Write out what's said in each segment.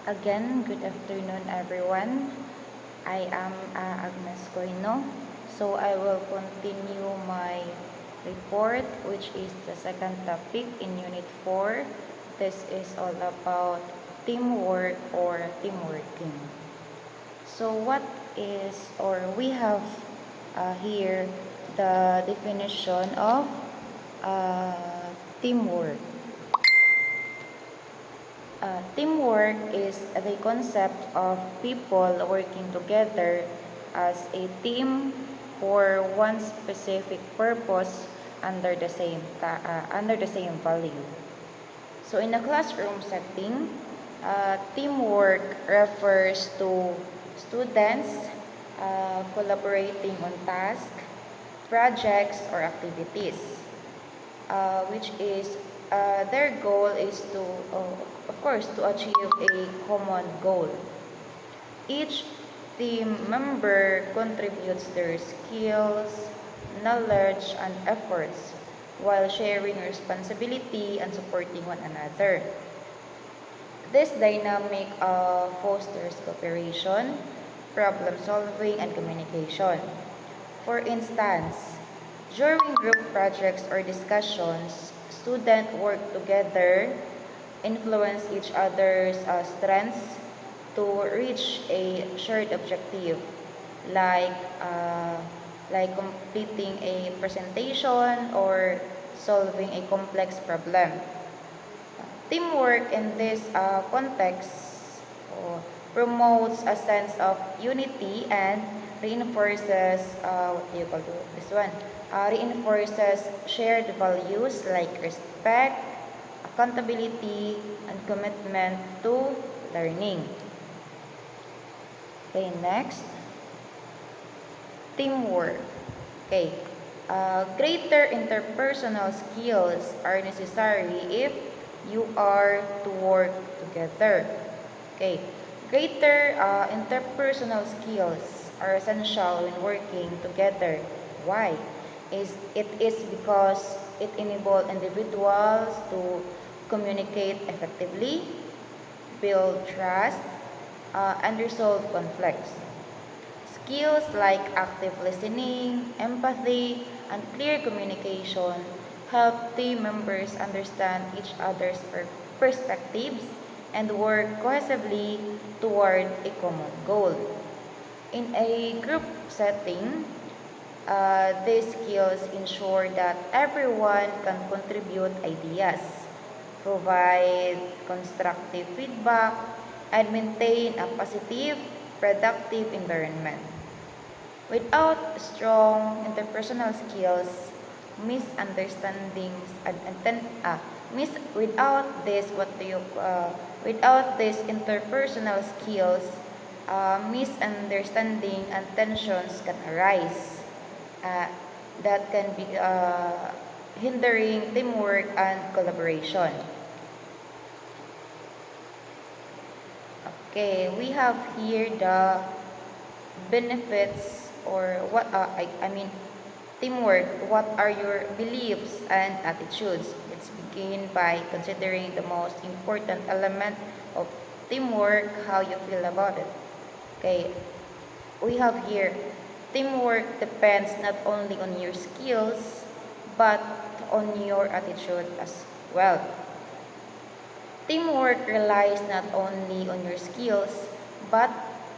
Again, good afternoon everyone. I am Agnes Coino. So I will continue my report, which is the second topic in Unit 4. This is all about teamwork or teamworking. So what is, or we have here the definition of teamwork. Teamwork is the concept of people working together as a team for one specific purpose under the same value. So in a classroom setting, teamwork refers to students collaborating on tasks, projects, or activities, which is their goal is to, of course, to achieve a common goal. Each team member contributes their skills, knowledge, and efforts while sharing responsibility and supporting one another. This dynamic fosters cooperation, problem solving, and communication. For instance, during group projects or discussions, students work together, influence each other's strengths to reach a shared objective, like uh, like completing a presentation or solving a complex problem. Teamwork in this context promotes a sense of unity and reinforces what do you call this one? Reinforces shared values like respect, accountability, and commitment to learning. Okay, next, teamwork. Okay, greater interpersonal skills are necessary if you are to work together. Okay, greater interpersonal skills are essential when working together. Why? It is because it enables individuals to communicate effectively, build trust, and resolve conflicts. Skills like active listening, empathy, and clear communication help team members understand each other's perspectives and work cohesively toward a common goal. In a group setting, these skills ensure that everyone can contribute ideas, provide constructive feedback, and maintain a positive, productive environment. Without strong interpersonal skills, misunderstandings without this without these interpersonal skills, misunderstanding and tensions can arise that can be hindering teamwork and collaboration. Okay, we have here the benefits or what I mean teamwork. What are your beliefs and attitudes? Let's begin by considering the most important element of teamwork, how you feel about it. Okay, we have here teamwork depends not only on your skills but on your attitude as well. Teamwork relies not only on your skills but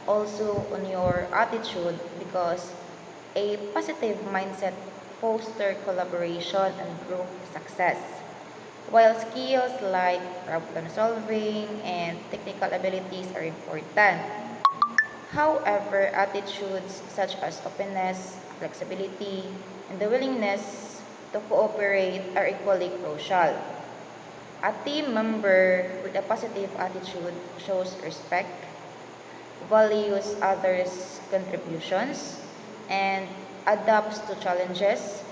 also on your attitude because a positive mindset fosters collaboration and group success. While skills like problem solving and technical abilities are important, however, attitudes such as openness, flexibility, and the willingness to cooperate are equally crucial. A team member with a positive attitude shows respect, values others' contributions, and adapts to challenges,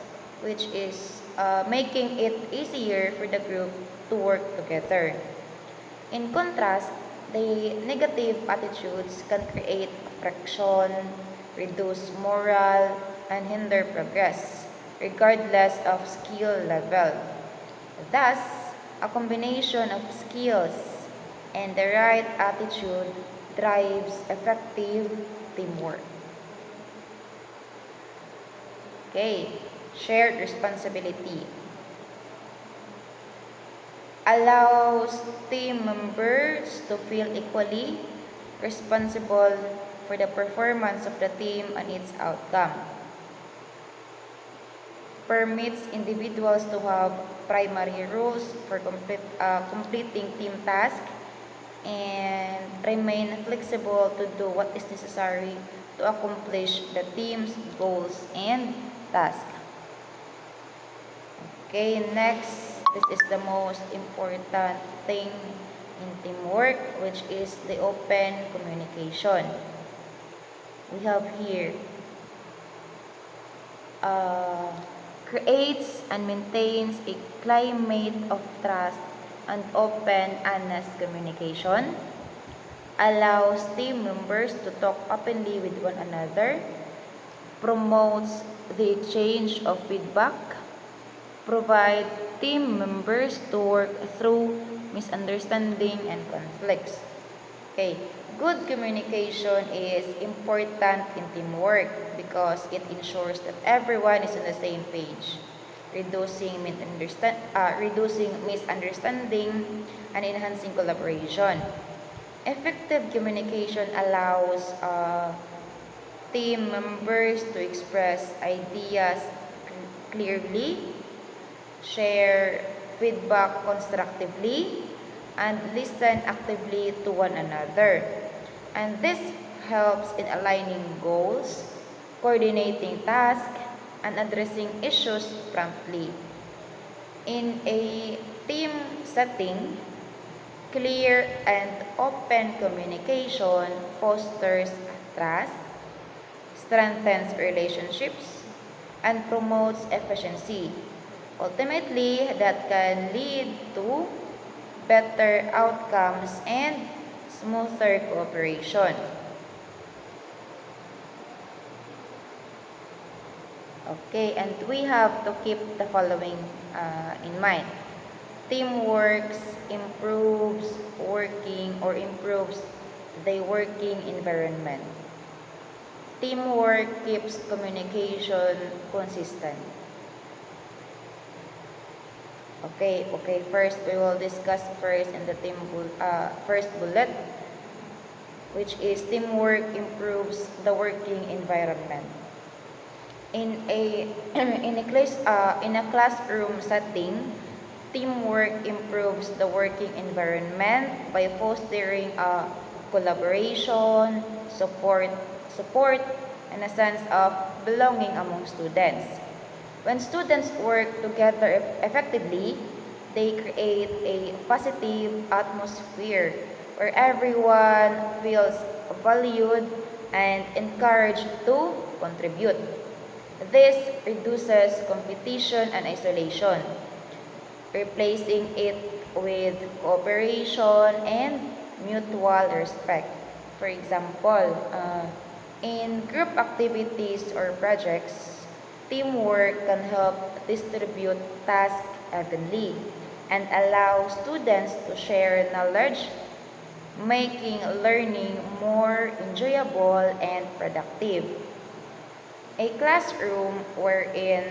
which is making it easier for the group to work together. In contrast, the negative attitudes can create friction, reduce morale, and hinder progress, regardless of skill level. Thus, a combination of skills, And the right attitude drives effective teamwork. Okay, shared responsibility allows team members to feel equally responsible for the performance of the team and its outcome. Permits individuals to have primary roles for completing team tasks and remain flexible to do what is necessary to accomplish the team's goals and tasks. Okay, next, this is the most important thing in teamwork, which is the open communication. We have here, creates and maintains a climate of trust and open, honest communication, allows team members to talk openly with one another, promotes the exchange of feedback, provide team members to work through misunderstanding and conflicts. Okay, good communication is important in teamwork because it ensures that everyone is on the same page, reducing misunderstanding and enhancing collaboration. Effective communication allows team members to express ideas clearly, share feedback constructively, and listen actively to one another. And this helps in aligning goals, coordinating tasks, and addressing issues promptly. In a team setting, clear and open communication fosters trust, strengthens relationships, and promotes efficiency. Ultimately, that can lead to better outcomes and smoother cooperation. Okay, and we have to keep the following in mind. Teamwork improves the working environment. Teamwork keeps communication consistent. Okay. First, we will discuss first in the first bullet, which is teamwork improves the working environment. In a in a classroom setting, teamwork improves the working environment by fostering collaboration, support, and a sense of belonging among students. When students work together effectively, they create a positive atmosphere where everyone feels valued and encouraged to contribute. This reduces competition and isolation, replacing it with cooperation and mutual respect. For example, in group activities or projects, teamwork can help distribute tasks evenly and allow students to share knowledge, making learning more enjoyable and productive. A classroom wherein,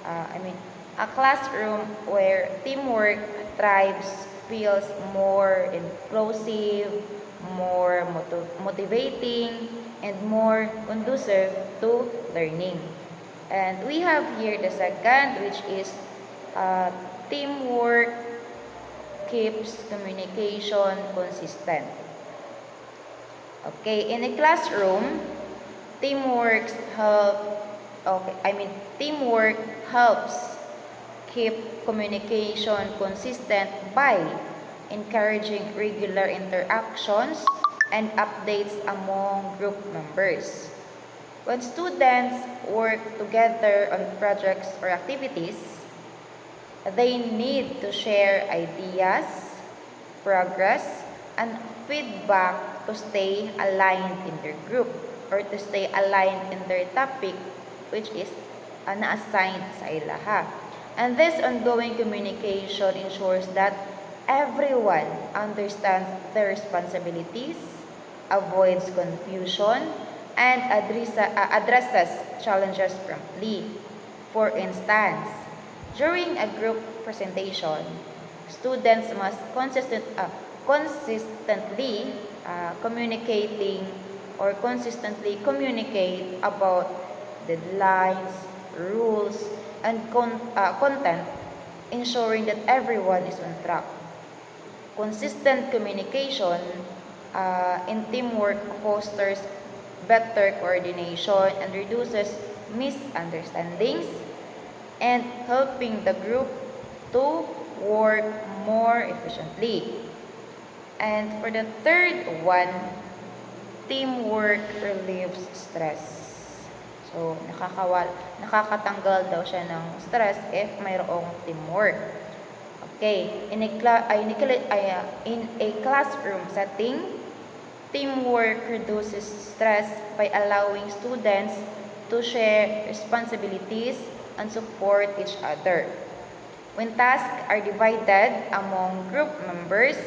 I mean, a classroom where teamwork thrives feels more inclusive, more motivating, and more conducive to learning. And we have here the second, which is teamwork keeps communication consistent. Okay, in a classroom, teamwork help. Teamwork helps keep communication consistent by encouraging regular interactions and updates among group members. When students work together on projects or activities, they need to share ideas, progress, and feedback to stay aligned in their group or to stay aligned in their topic, which is na-assigned sa ilaha. And this ongoing communication ensures that Everyone understands their responsibilities, avoids confusion, and addresses challenges promptly. For instance, during a group presentation, students must consistently communicating or consistently communicate about deadlines, rules, and content, ensuring that everyone is on track. Consistent communication in teamwork fosters better coordination and reduces misunderstandings and helping the group to work more efficiently. And for the third one, teamwork relieves stress. So, nakakatanggal daw siya ng stress if mayroong teamwork. Okay, in a classroom setting, teamwork reduces stress by allowing students to share responsibilities and support each other. When tasks are divided among group members,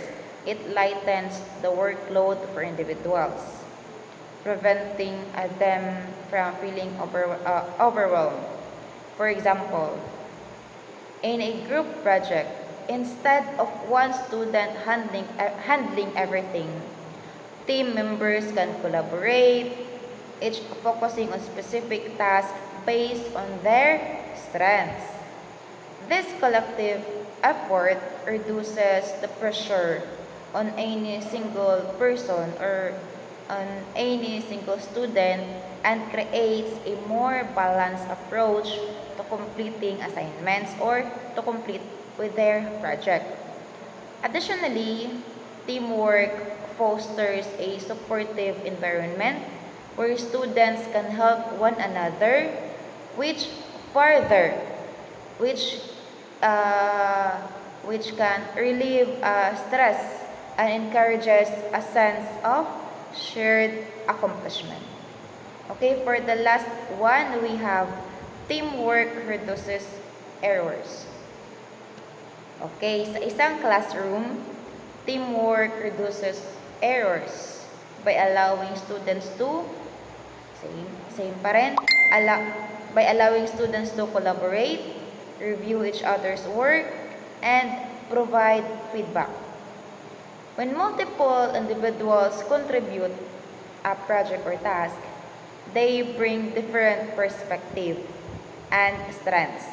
it lightens the workload for individuals, preventing them from feeling overwhelmed. For example, in a group project, instead of one student handling everything, team members can collaborate, each focusing on specific tasks based on their strengths. This collective effort reduces the pressure on any single person or on any single student and creates a more balanced approach to completing assignments or to complete with their project. Additionally, teamwork fosters a supportive environment where students can help one another, which further, which uh, which can relieve stress and encourages a sense of shared accomplishment. Okay, for the last one, we have teamwork reduces errors. Okay, sa isang classroom, teamwork reduces errors by allowing students to, same pa rin, by allowing students to collaborate, review each other's work, and provide feedback. When multiple individuals contribute a project or task, they bring different perspective and strengths,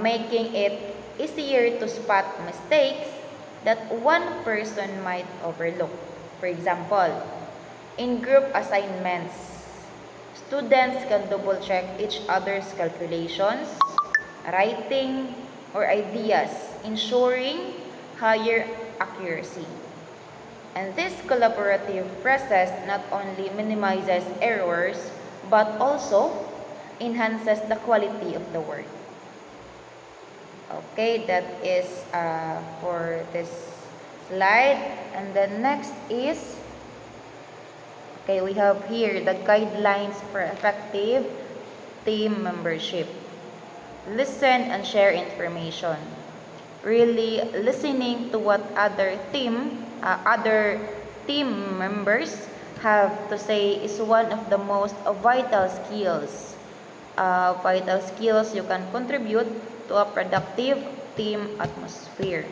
making it easier to spot mistakes that one person might overlook. For example, in group assignments, students can double-check each other's calculations, writing, or ideas, ensuring higher accuracy. And this collaborative process not only minimizes errors, but also enhances the quality of the work. Okay, that is for this slide. And the next is, okay, we have here the guidelines for effective team membership. Listen and share information. Really listening to what other team members have to say is one of the most vital skills. Vital skills you can contribute to a productive team atmosphere.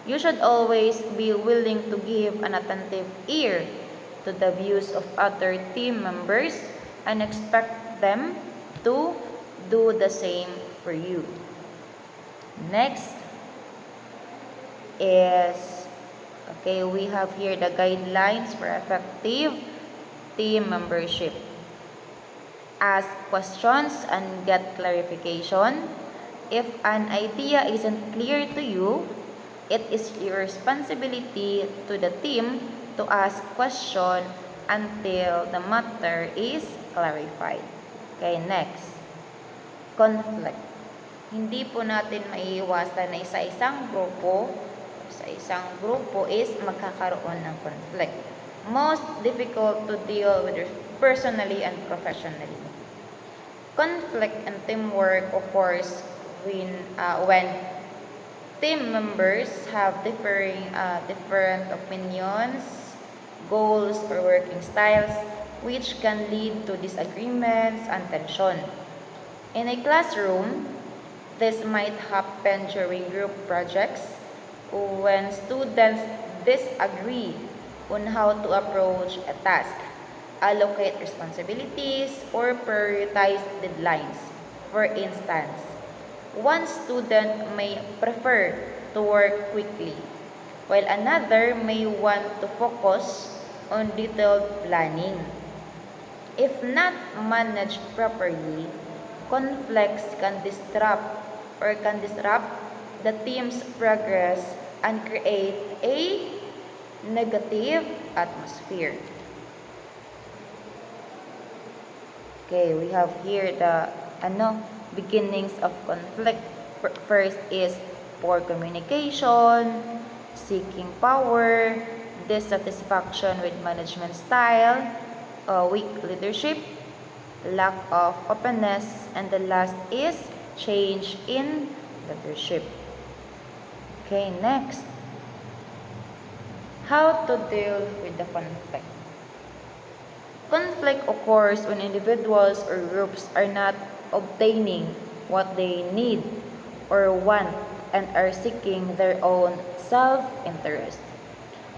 You should always be willing to give an attentive ear to the views of other team members and expect them to do the same for you. Next is, okay, we have here the guidelines for effective team membership. Ask questions and get clarification. If an idea isn't clear to you, it is your responsibility to the team to ask question until the matter is clarified. Okay, next. Conflict. Hindi po natin maiiwasan na sa isang grupo is magkakaroon ng conflict. Most difficult to deal with personally and professionally. Conflict and teamwork occurs when Team members have different opinions, goals, or working styles, which can lead to disagreements and tension. In a classroom, this might happen during group projects when students disagree on how to approach a task, allocate responsibilities, or prioritize deadlines. For instance, one student may prefer to work quickly, while another may want to focus on detailed planning. If not managed properly, conflicts can disrupt the team's progress and create a negative atmosphere. Okay, we have here the beginnings of conflict. First is poor communication, seeking power, dissatisfaction with management style, weak leadership, lack of openness, and the last is change in leadership. Okay, next. How to deal with the conflict. Conflict occurs when individuals or groups are not obtaining what they need or want and are seeking their own self-interest.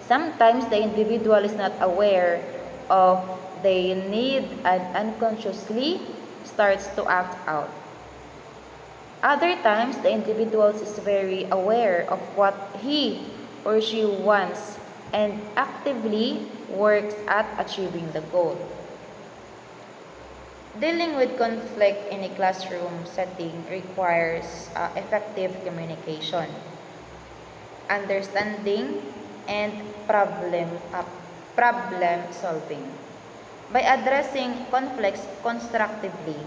Sometimes the individual is not aware of their need and unconsciously starts to act out. Other times, the individual is very aware of what he or she wants and actively works at achieving the goal. Dealing with conflict in a classroom setting requires effective communication, understanding, and problem solving. By addressing conflicts constructively,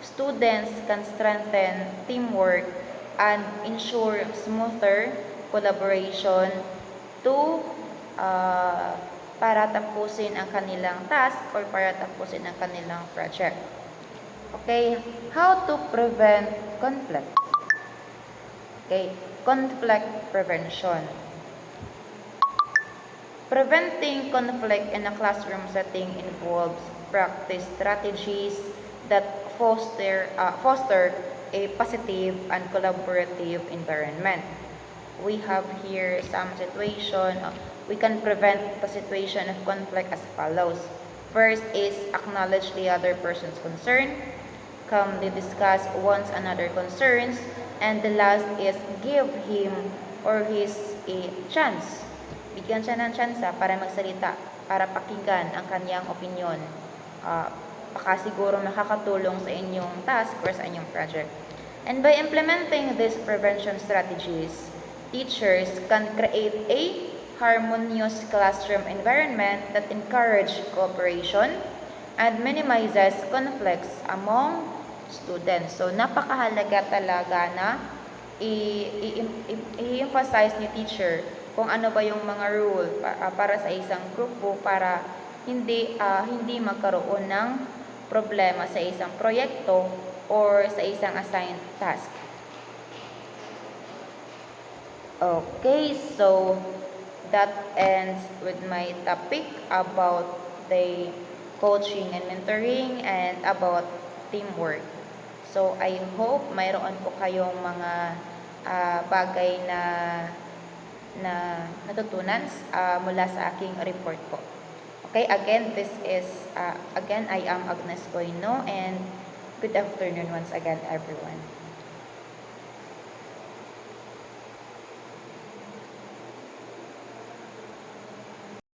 students can strengthen teamwork and ensure smoother collaboration to uh, para tapusin ang kanilang task or para tapusin ang kanilang project. Okay, how to prevent conflict? Okay, conflict prevention. Preventing conflict in a classroom setting involves practice strategies that foster a positive and collaborative environment. We have here some situation. We can prevent the situation of conflict as follows. First is acknowledge the other person's concern, calmly discuss one's another concerns, and the last is give him or his a chance. Bigyan siya ng tsansa para magsalita, para pakinggan ang kanyang opinion. Baka siguro makakatulong sa inyong task or sa inyong project. And by implementing these prevention strategies, teachers can create a harmonious classroom environment that encourages cooperation and minimizes conflicts among students. So, napakahalaga talaga na i-emphasize ni teacher kung ano ba yung mga rule para sa isang grupo para hindi magkaroon ng problema sa isang proyekto or sa isang assigned task. Okay, so that ends with my topic about the coaching and mentoring and about teamwork. So I hope mayroon po kayong mga bagay na natutunan mula sa aking report po. Okay, again, I am Agnes Coino, and good afternoon once again, everyone.